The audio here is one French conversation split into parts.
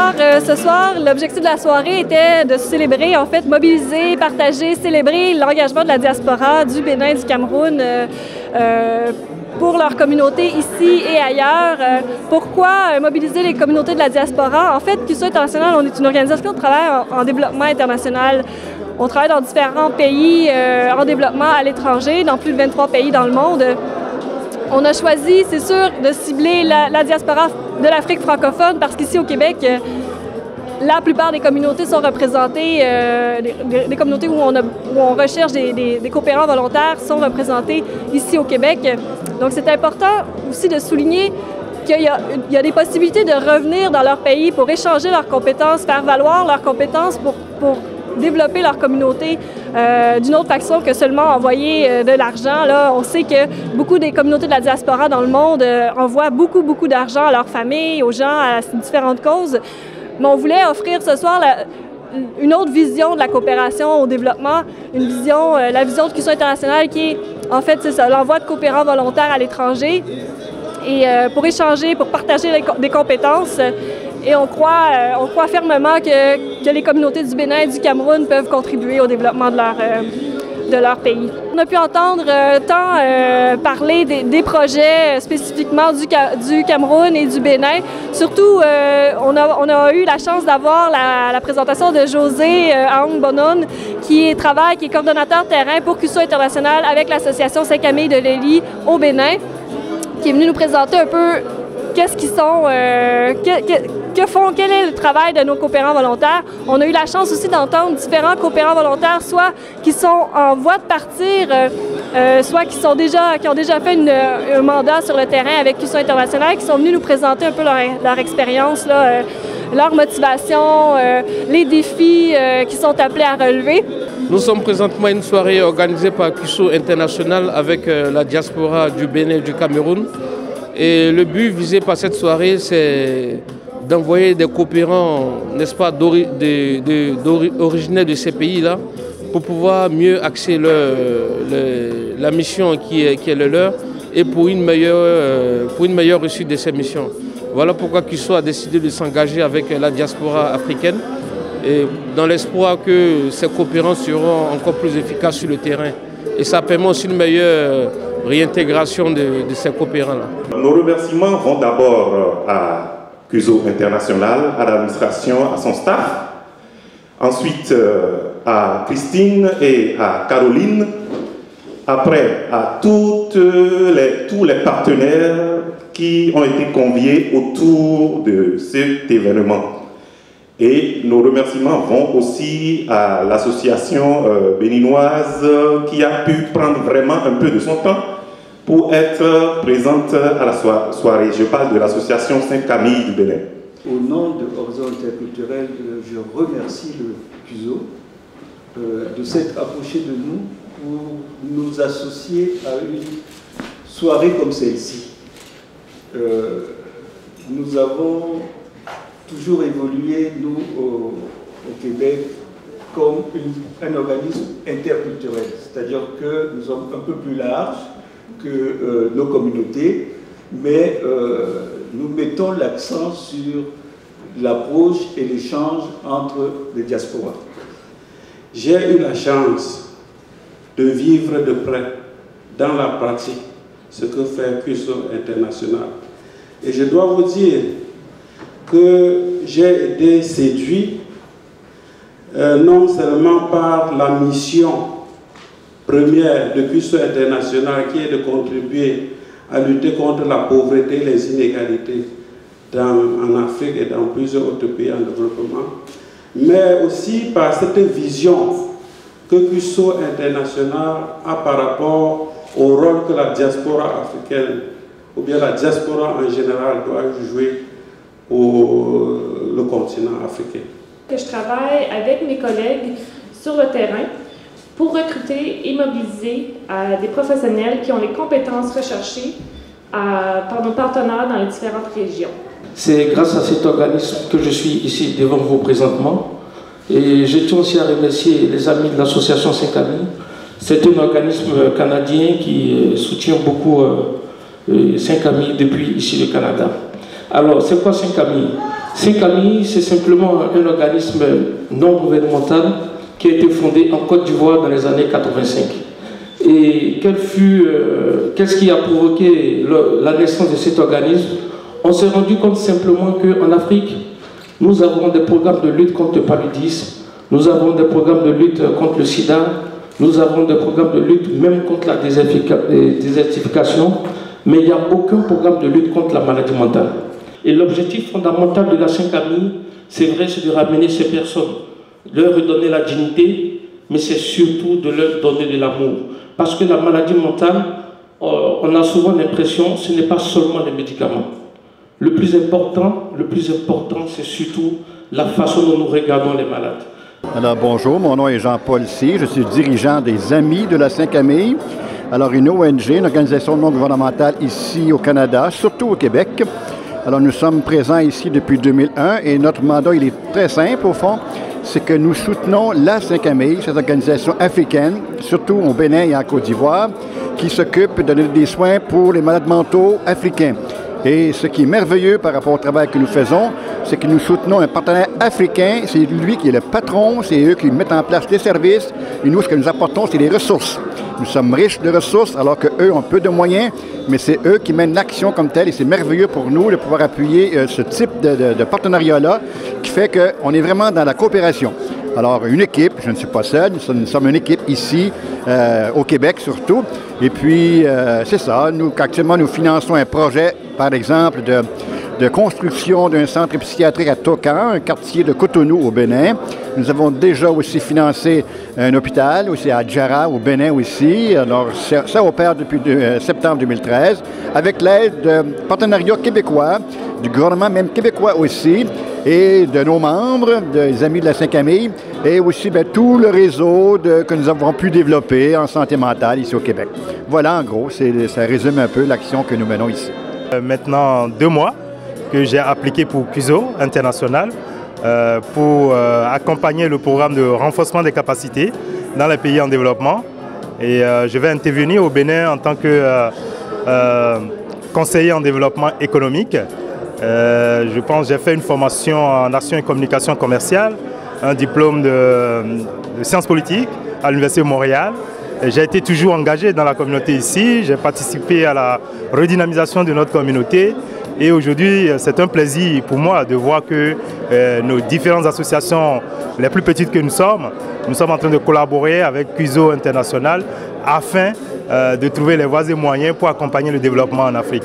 Alors, ce soir, l'objectif de la soirée était de célébrer, en fait, mobiliser, partager, célébrer l'engagement de la diaspora du Bénin et du Cameroun pour leur communauté ici et ailleurs. Pourquoi mobiliser les communautés de la diaspora? En fait, QSO International, on est une organisation de travail en développement international. On travaille dans différents pays en développement à l'étranger, dans plus de 23 pays dans le monde. On a choisi, c'est sûr, de cibler la diaspora de l'Afrique francophone parce qu'ici au Québec, la plupart des communautés sont représentées, des communautés où on recherche des coopérants volontaires sont représentées ici au Québec. Donc c'est important aussi de souligner qu'il y a des possibilités de revenir dans leur pays pour échanger leurs compétences, faire valoir leurs compétences pour développer leur communauté d'une autre façon que seulement envoyer de l'argent. Là, on sait que beaucoup des communautés de la diaspora dans le monde envoient beaucoup d'argent à leurs familles, aux gens, à différentes causes. Mais on voulait offrir ce soir une autre vision de la coopération au développement, la vision de QSO International qui est, en fait, c'est ça, l'envoi de coopérants volontaires à l'étranger et pour échanger, pour partager des compétences. Et on croit fermement que les communautés du Bénin et du Cameroun peuvent contribuer au développement de leur pays. On a pu entendre parler des projets spécifiquement du Cameroun et du Bénin. Surtout, on a eu la chance d'avoir la présentation de José Aung Bonon, qui est coordonnateur terrain pour QSO International avec l'association Saint-Camille de Lélie au Bénin, qui est venu nous présenter un peu qu'est-ce qu'ils sont, quel est le travail de nos coopérants volontaires. On a eu la chance aussi d'entendre différents coopérants volontaires, soit qui sont en voie de partir, soit qui ont déjà fait un mandat sur le terrain avec QSO International, qui sont venus nous présenter un peu leur expérience, leur motivation, les défis qui sont appelés à relever. Nous sommes présentement à une soirée organisée par QSO International avec la diaspora du Bénin et du Cameroun. Et le but visé par cette soirée, c'est d'envoyer des coopérants, n'est-ce pas, originaires de ces pays-là, pour pouvoir mieux axer la mission qui est le leur et pour une meilleure réussite de ces missions. Voilà pourquoi QSO a décidé de s'engager avec la diaspora africaine, et dans l'espoir que ces coopérants seront encore plus efficaces sur le terrain. Et ça permet aussi une meilleure réintégration de ces coopérants-là. Nos remerciements vont d'abord à QSO International, à l'administration, à son staff. Ensuite à Christine et à Caroline. Après à tous les partenaires qui ont été conviés autour de cet événement. Et nos remerciements vont aussi à l'association béninoise qui a pu prendre vraiment un peu de son temps pour être présente à la soirée. Je parle de l'association Saint-Camille du Bénin. Au nom de Horizon Interculturel, je remercie le QSO de s'être approché de nous pour nous associer à une soirée comme celle-ci. Nous avons toujours évolué, nous, au Québec, comme un organisme interculturel. C'est-à-dire que nous sommes un peu plus larges que nos communautés, mais nous mettons l'accent sur l'approche et l'échange entre les diasporas. J'ai eu la chance de vivre de près, dans la pratique, ce que fait QSO International. Et je dois vous dire que j'ai été séduit non seulement par la mission première de QSO International qui est de contribuer à lutter contre la pauvreté et les inégalités en Afrique et dans plusieurs autres pays en développement, mais aussi par cette vision que QSO International a par rapport au rôle que la diaspora africaine ou bien la diaspora en général doit jouer pour le continent africain. Je travaille avec mes collègues sur le terrain pour recruter et mobiliser des professionnels qui ont les compétences recherchées par nos partenaires dans les différentes régions. C'est grâce à cet organisme que je suis ici devant vous présentement. Et je tiens aussi à remercier les amis de l'association Saint-Camille. C'est un organisme canadien qui soutient beaucoup Saint-Camille depuis ici le Canada. Alors, c'est quoi Saint-Camille? Saint-Camille, c'est simplement un organisme non gouvernemental qui a été fondé en Côte d'Ivoire dans les années 85. Et qu'est-ce qui a provoqué la naissance de cet organisme? On s'est rendu compte simplement qu'en Afrique, nous avons des programmes de lutte contre le paludisme, nous avons des programmes de lutte contre le sida, nous avons des programmes de lutte même contre la désertification, mais il n'y a aucun programme de lutte contre la maladie mentale. Et l'objectif fondamental de la Saint-Camille, c'est vrai, c'est de ramener ces personnes, leur redonner la dignité, mais c'est surtout de leur donner de l'amour. Parce que la maladie mentale, on a souvent l'impression que ce n'est pas seulement les médicaments. Le plus important, c'est surtout la façon dont nous regardons les malades. Alors bonjour, mon nom est Jean-Paul Sy, je suis dirigeant des Amis de la Saint-Camille. Alors une ONG, une organisation non gouvernementale ici au Canada, surtout au Québec. Alors nous sommes présents ici depuis 2001 et notre mandat il est très simple au fond. C'est que nous soutenons la Saint-Camille, cette organisation africaine, surtout au Bénin et en Côte d'Ivoire, qui s'occupe de donner des soins pour les malades mentaux africains. Et ce qui est merveilleux par rapport au travail que nous faisons, c'est que nous soutenons un partenaire africain, c'est lui qui est le patron, c'est eux qui mettent en place les services, et nous, ce que nous apportons, c'est les ressources. Nous sommes riches de ressources, alors qu'eux ont peu de moyens, mais c'est eux qui mènent l'action comme telle, et c'est merveilleux pour nous de pouvoir appuyer ce type de partenariat-là, qui fait qu'on est vraiment dans la coopération. Alors, une équipe, je ne suis pas seul, nous sommes une équipe ici, au Québec surtout. Et puis, c'est ça, actuellement, nous finançons un projet, par exemple, de construction d'un centre psychiatrique à Tokan, un quartier de Cotonou au Bénin. Nous avons déjà aussi financé un hôpital, aussi à Djara au Bénin aussi. Alors, ça opère depuis septembre 2013, avec l'aide de partenariats québécois, du gouvernement même québécois aussi, et de nos membres, des Amis de la Saint-Camille, et aussi tout le réseau que nous avons pu développer en santé mentale ici au Québec. Voilà, en gros, ça résume un peu l'action que nous menons ici. Maintenant 2 mois que j'ai appliqué pour CUSO International pour accompagner le programme de renforcement des capacités dans les pays en développement. Et je vais intervenir au Bénin en tant que conseiller en développement économique. Je pense que j'ai fait une formation en action et communication commerciale, un diplôme de sciences politiques à l'Université de Montréal. J'ai été toujours engagé dans la communauté ici, j'ai participé à la redynamisation de notre communauté et aujourd'hui c'est un plaisir pour moi de voir que nos différentes associations, les plus petites que nous sommes en train de collaborer avec CUSO International afin de trouver les voies et moyens pour accompagner le développement en Afrique.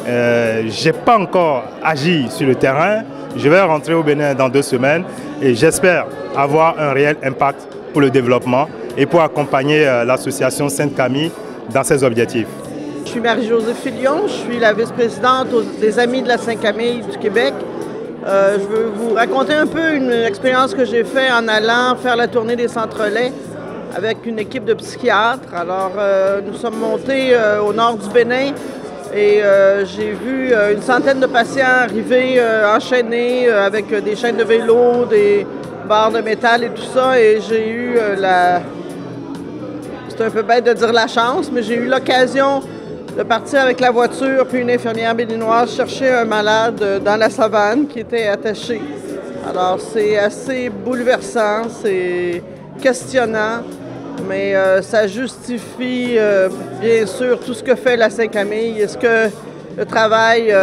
Je n'ai pas encore agi sur le terrain, je vais rentrer au Bénin dans 2 semaines et j'espère avoir un réel impact pour le développement et pour accompagner l'association Sainte-Camille dans ses objectifs. Je suis Marie-Josée Filion, je suis la vice-présidente des Amis de la Sainte-Camille du Québec. Je veux vous raconter un peu une expérience que j'ai faite en allant faire la tournée des centres-relais avec une équipe de psychiatres. Alors, nous sommes montés au nord du Bénin et j'ai vu une centaine de patients arriver enchaînés avec des chaînes de vélo, des barres de métal et tout ça, et j'ai eu c'est un peu bête de dire la chance, mais j'ai eu l'occasion de partir avec la voiture puis une infirmière béninoise chercher un malade dans la savane qui était attaché. Alors c'est assez bouleversant, c'est questionnant, mais ça justifie bien sûr tout ce que fait la Saint-Camille et ce que le travail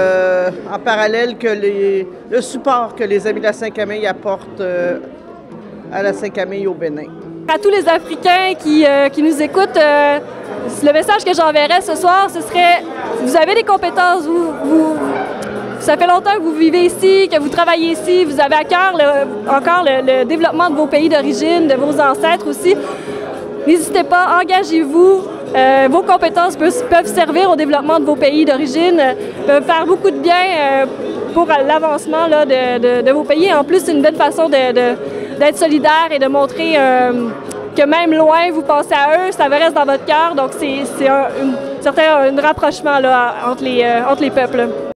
en parallèle, le support que les Amis de la Saint-Camille apportent à la Saint-Camille au Bénin. À tous les Africains qui nous écoutent, le message que j'enverrais ce soir, ce serait, vous avez des compétences, ça fait longtemps que vous vivez ici, que vous travaillez ici, vous avez à cœur encore le développement de vos pays d'origine, de vos ancêtres aussi. N'hésitez pas, engagez-vous. Vos compétences peuvent servir au développement de vos pays d'origine, peuvent faire beaucoup de bien pour l'avancement de vos pays. En plus, c'est une belle façon d'être solidaire et de montrer que même loin, vous pensez à eux, ça reste dans votre cœur. Donc, c'est un rapprochement là, entre les peuples.